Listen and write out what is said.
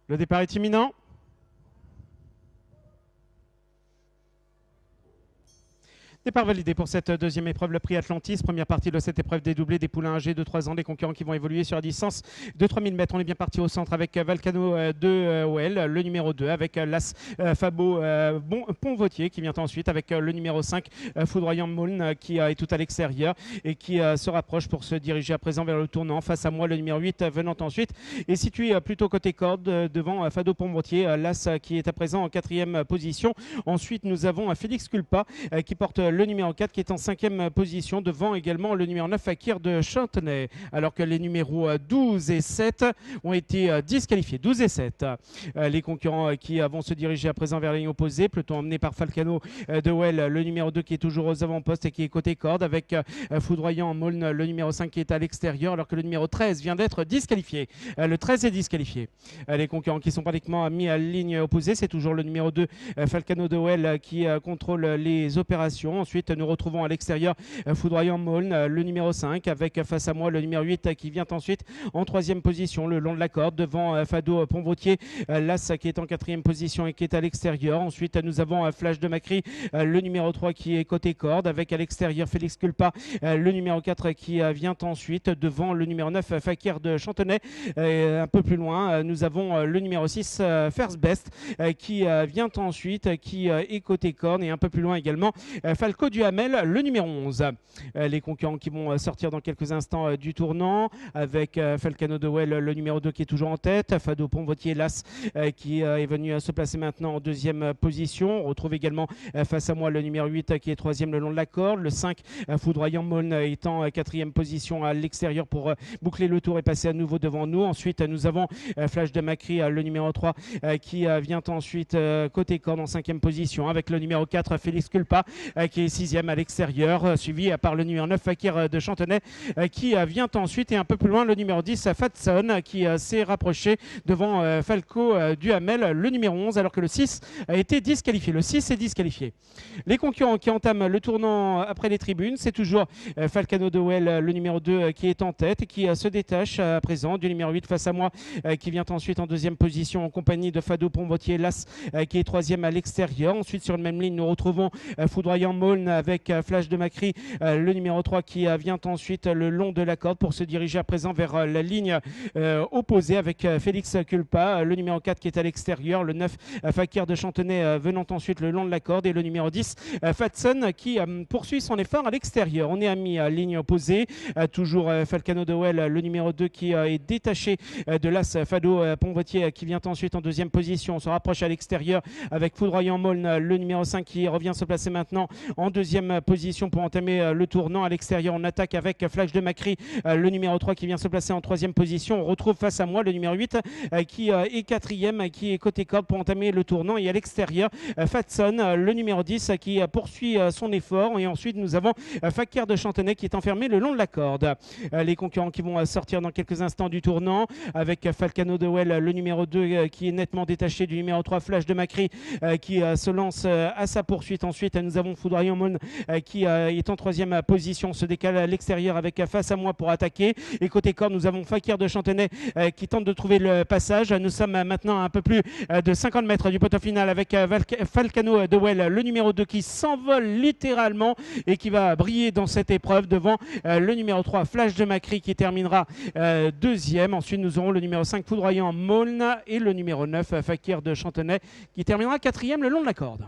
Le départ est imminent. Départ validé pour cette deuxième épreuve, le prix Atlantis. Première partie de cette épreuve dédoublée des poulains âgés de 3 ans, des concurrents qui vont évoluer sur la distance de 3000 mètres. On est bien parti au centre avec Valcano de OL, le numéro 2, avec l'As Fabo Pont-Vautier qui vient ensuite avec le numéro 5, Foudroyant Maulne, qui est tout à l'extérieur et qui se rapproche pour se diriger à présent vers le tournant. Face à moi, le numéro 8 venant ensuite est situé plutôt côté corde devant Fado Pont-Vautier, l'As qui est à présent en 4e position. Ensuite, nous avons Félix Culpa qui porte le numéro 4 qui est en 5e position, devant également le numéro 9 Akir de Chantenay, alors que les numéros 12 et 7 ont été disqualifiés. 12 et 7. Les concurrents qui vont se diriger à présent vers la ligne opposée, peloton emmené par Falcano de Well, le numéro 2 qui est toujours aux avant-postes et qui est côté corde, avec Foudroyant Maulne, le numéro 5 qui est à l'extérieur, alors que le numéro 13 vient d'être disqualifié. Le 13 est disqualifié. Les concurrents qui sont pratiquement mis à la ligne opposée, c'est toujours le numéro 2 Falcano de Well qui contrôle les opérations. Ensuite, nous retrouvons à l'extérieur Foudroyant Maulne, le numéro 5, avec face à moi le numéro 8 qui vient ensuite en 3e position le long de la corde, devant Fado Pont-Vautier, l'As qui est en 4e position et qui est à l'extérieur. Ensuite, nous avons Flash de Macri, le numéro 3 qui est côté corde, avec à l'extérieur Félix Culpa, le numéro 4 qui vient ensuite devant le numéro 9 Fakir de Chantenay. Un peu plus loin, nous avons le numéro 6 First Best qui vient ensuite, qui est côté corde, et un peu plus loin également Falco du Hamel, le numéro 11. Les concurrents qui vont sortir dans quelques instants du tournant, avec Falcano de Well, le numéro 2 qui est toujours en tête, Fado Pont-Vautier, l'As qui est venu se placer maintenant en 2e position. On retrouve également face à moi le numéro 8 qui est 3e le long de la corde, le 5 Foudroyant Maulne étant 4e position à l'extérieur pour boucler le tour et passer à nouveau devant nous. Ensuite, nous avons Flash de Macri, le numéro 3 qui vient ensuite côté corde en 5e position, avec le numéro 4 Félix Culpa qui est 6e à l'extérieur, suivi par le numéro 9 Fakir de Chantenay qui vient ensuite, et un peu plus loin le numéro 10 Fatson qui s'est rapproché devant Falco du Hamel, le numéro 11, alors que le 6 a été disqualifié. Le 6 est disqualifié. Les concurrents qui entament le tournant après les tribunes, c'est toujours Falcano de Well, le numéro 2 qui est en tête et qui se détache à présent du numéro 8 face à moi, qui vient ensuite en 2e position en compagnie de Fado Pont-Vautier, l'As qui est 3e à l'extérieur. Ensuite, sur la même ligne, nous retrouvons Foudroyant Maulne avec Flash de Macri, le numéro 3 qui vient ensuite le long de la corde pour se diriger à présent vers la ligne opposée, avec Félix Culpa, le numéro 4 qui est à l'extérieur, le 9 Fakir de Chantenay venant ensuite le long de la corde, et le numéro 10 Fatson qui poursuit son effort à l'extérieur. On est à mi-ligne opposée, toujours Falcano de Well, le numéro 2 qui est détaché de l'As Fado Pont-Vautier qui vient ensuite en 2e position. On se rapproche à l'extérieur avec Foudroyant Maulne, le numéro 5 qui revient se placer maintenant en 2e position pour entamer le tournant. À l'extérieur, on attaque avec Flash de Macri, le numéro 3 qui vient se placer en 3e position. On retrouve face à moi le numéro 8 qui est 4e, qui est côté corde pour entamer le tournant, et à l'extérieur Fatson, le numéro 10 qui poursuit son effort, et ensuite nous avons Fakir de Chantenay qui est enfermé le long de la corde. Les concurrents qui vont sortir dans quelques instants du tournant, avec Falcano de Well, le numéro 2 qui est nettement détaché du numéro 3 Flash de Macri qui se lance à sa poursuite. Ensuite, nous avons Foudroyant Maulne qui est en 3e position, se décale à l'extérieur avec face à moi pour attaquer, et côté corde nous avons Fakir de Chantenay qui tente de trouver le passage. Nous sommes maintenant à un peu plus de 50 mètres du poteau final, avec Falcano de Well, le numéro 2 qui s'envole littéralement et qui va briller dans cette épreuve devant le numéro 3 Flash de Macri qui terminera 2e. Ensuite, nous aurons le numéro 5 Foudroyant Maulne et le numéro 9 Fakir de Chantenay qui terminera 4e le long de la corde.